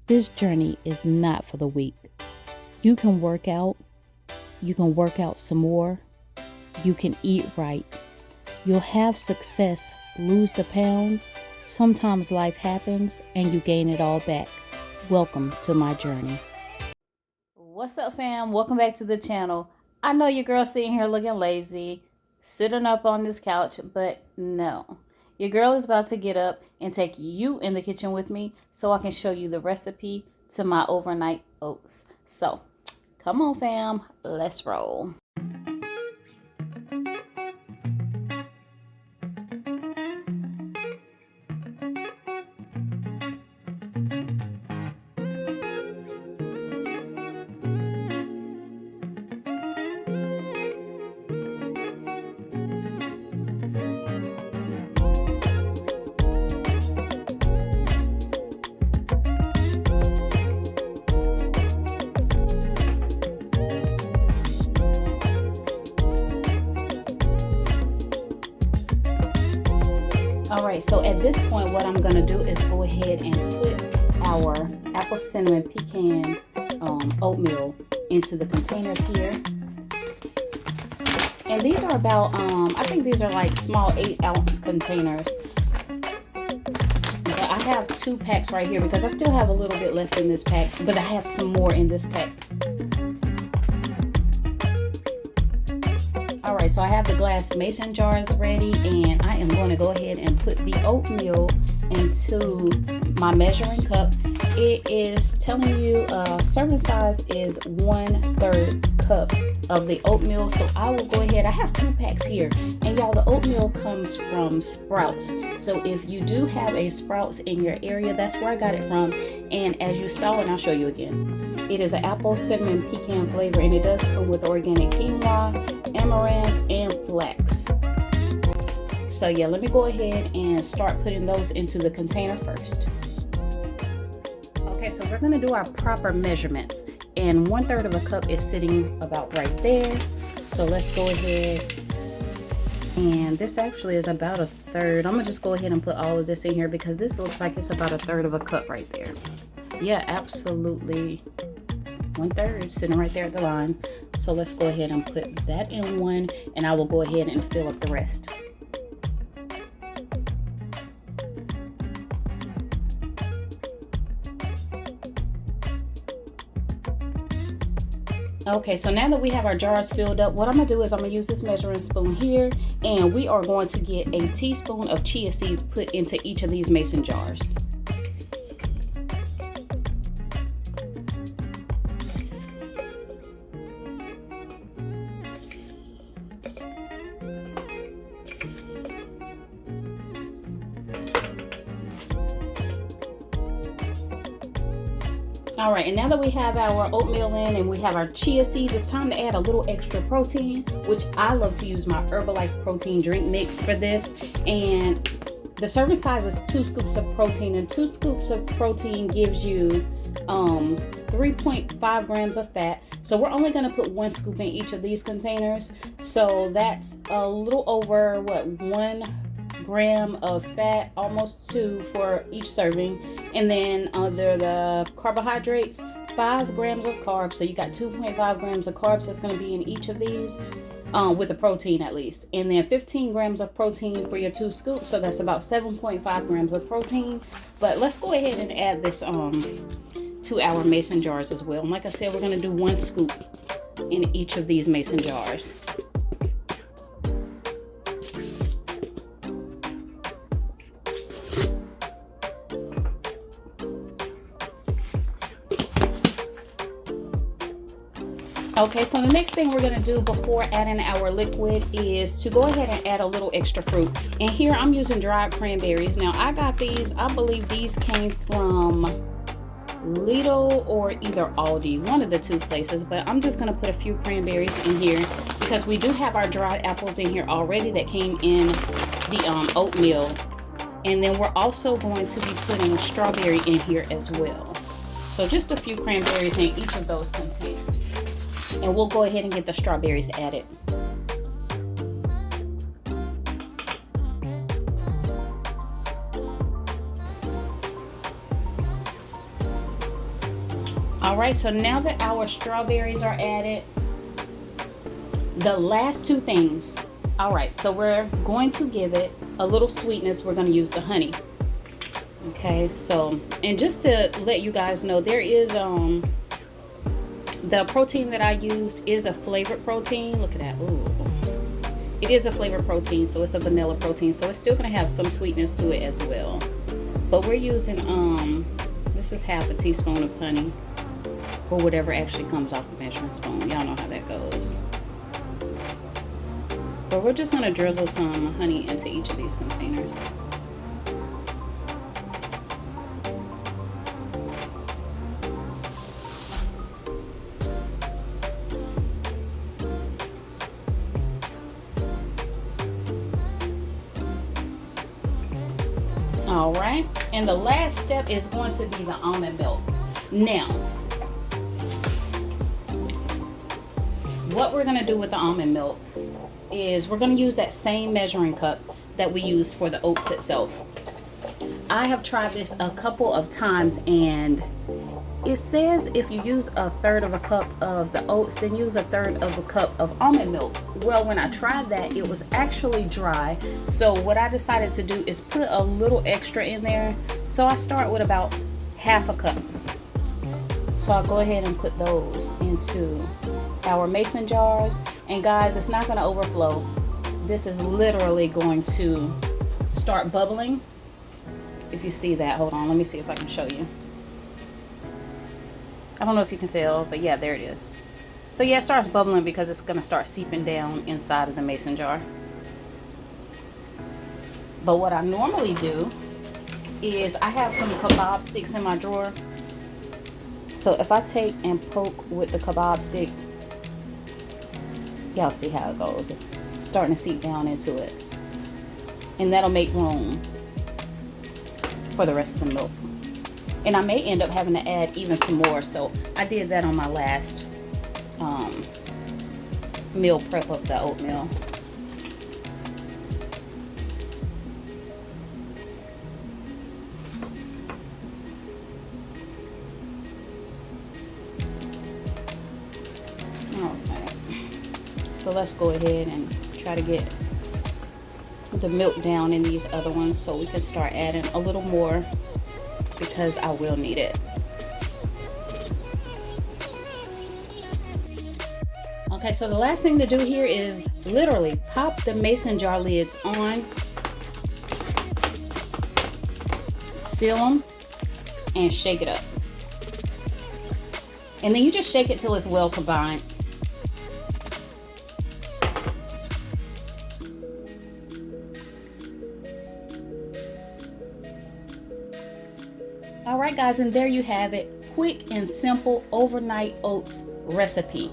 This journey is not for the weak. You can work out some more, you can eat right, you'll have success, lose the pounds. Sometimes life happens and you gain it all back. Welcome to my journey. What's up, fam? Welcome back to the channel. I know your girl sitting here looking lazy, sitting up on this couch, but no. Your girl is about to get up and take you in the kitchen with me so I can show you the recipe to my overnight oats. So, come on, fam. Let's roll. Alright, so at this point what I'm going to do is go ahead and put our apple cinnamon pecan oatmeal into the containers here. And these are about, I think these are like small 8-ounce containers. But I have 2 packs right here because I still have a little bit left in this pack, but I have some more in this pack. Alright, so I have the glass mason jars ready, and I am going to go ahead and put the oatmeal into my measuring cup. It is telling you serving size is 1/3 cup of the oatmeal. So I will go ahead, I have 2 packs here, and y'all, the oatmeal comes from Sprouts. So if you do have a Sprouts in your area, that's where I got it from. And as you saw, and I'll show you again, it is an apple cinnamon pecan flavor, and it does come with organic quinoa, amaranth, and flax. So yeah, let me go ahead and start putting those into the container first. Okay, so we're gonna do our proper measurements, and 1/3 of a cup is sitting about right there. So let's go ahead, and this actually is about 1/3. I'm gonna just go ahead and put all of this in here because this looks like it's about 1/3 of a cup right there. Yeah, absolutely. 1/3 sitting right there at the line. So let's go ahead and put that in one, and I will go ahead and fill up the rest. Okay, so now that we have our jars filled up, what I'm gonna do is I'm gonna use this measuring spoon here, and we are going to get a teaspoon of chia seeds put into each of these mason jars. All right, and now that we have our oatmeal in and we have our chia seeds, it's time to add a little extra protein, which I love to use my Herbalife protein drink mix for this. And the serving size is 2 scoops of protein, and 2 scoops of protein gives you 3.5 grams of fat. So we're only going to put 1 scoop in each of these containers. So that's a little over, what, 1 gram of fat, almost 2 for each serving. And then under the carbohydrates, 5 grams of carbs. So you got 2.5 grams of carbs that's going to be in each of these, with the protein at least. And then 15 grams of protein for your 2 scoops. So that's about 7.5 grams of protein. But let's go ahead and add this to our mason jars as well. And like I said, we're going to do 1 scoop in each of these mason jars. Okay, so the next thing we're gonna do before adding our liquid is to go ahead and add a little extra fruit. And here I'm using dried cranberries. Now I got these, I believe these came from Lidl or either Aldi, one of the 2 places, but I'm just gonna put a few cranberries in here because we do have our dried apples in here already that came in the oatmeal. And then we're also going to be putting strawberry in here as well. So just a few cranberries in each of those containers. And we'll go ahead and get the strawberries added. All right, so now that our strawberries are added, the last two things. All right, so we're going to give it a little sweetness. We're going to use the honey. Okay, so, and just to let you guys know, there is the protein that I used is a flavored protein. Look at that. Ooh. It is a flavored protein, so it's a vanilla protein, so it's still going to have some sweetness to it as well. But we're using this is half a teaspoon of honey, or whatever actually comes off the measuring spoon. Y'all know how that goes. But we're just going to drizzle some honey into each of these containers. All right, and the last step is going to be the almond milk. Now, what we're going to do with the almond milk is we're going to use that same measuring cup that we use for the oats itself. I have tried this a couple of times, and it says if you use a third of a cup of the oats, then use a third of a cup of almond milk. Well, when I tried that, it was actually dry. So what I decided to do is put a little extra in there. So I start with about half a cup. So I'll go ahead and put those into our mason jars. And guys, it's not going to overflow. This is literally going to start bubbling. If you see that, hold on, let me see if I can show you. I don't know if you can tell, but yeah, there it is. So yeah, it starts bubbling because it's going to start seeping down inside of the mason jar. But what I normally do is I have some kebab sticks in my drawer. So if I take and poke with the kebab stick, y'all see how it goes. It's starting to seep down into it. And that'll make room for the rest of the milk. And I may end up having to add even some more. So I did that on my last meal prep of the oatmeal. Alright. So let's go ahead and try to get the milk down in these other ones so we can start adding a little more, because I will need it. Okay, so the last thing to do here is literally pop the mason jar lids on, seal them, and shake it up. And then you just shake it till it's well combined. All right, guys, and there you have it. Quick and simple overnight oats recipe.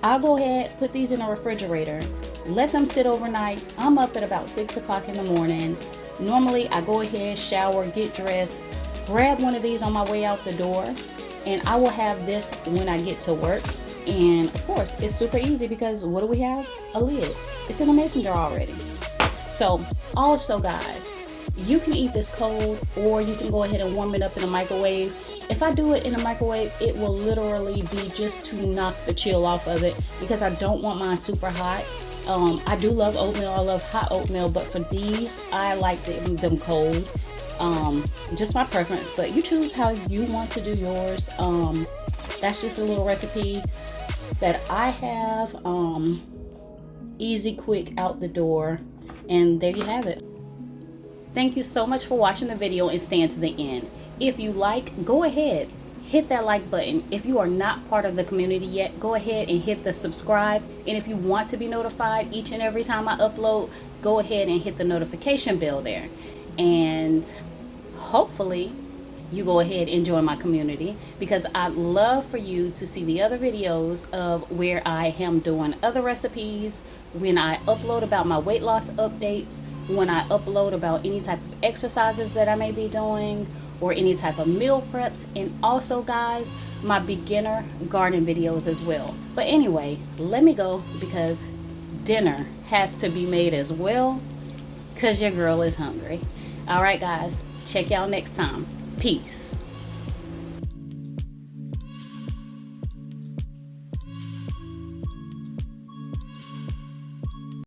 I'll go ahead, put these in the refrigerator, let them sit overnight. I'm up at about 6 o'clock in the morning. Normally, I go ahead, shower, get dressed, grab one of these on my way out the door, and I will have this when I get to work. And of course, it's super easy because what do we have? A lid. It's in a mason jar already. So also, guys, you can eat this cold, or you can go ahead and warm it up in a microwave. If I do it in a microwave, it will literally be just to knock the chill off of it, because I don't want mine super hot. I do love oatmeal. I love hot oatmeal, but for these, I like them cold. Just my preference, but you choose how you want to do yours. That's just a little recipe that I have. Easy, quick, out the door, and there you have it. Thank you so much for watching the video and staying to the end. If you like, go ahead, hit that like button. If you are not part of the community yet, go ahead and hit the subscribe. And if you want to be notified each and every time I upload, go ahead and hit the notification bell there. And hopefully you go ahead and join my community, because I'd love for you to see the other videos of where I am doing other recipes, when I upload about my weight loss updates, when I upload about any type of exercises that I may be doing, or any type of meal preps, and also, guys, my beginner garden videos as well. But anyway, let me go, because dinner has to be made as well, because your girl is hungry. All right, guys, check y'all next time. Peace.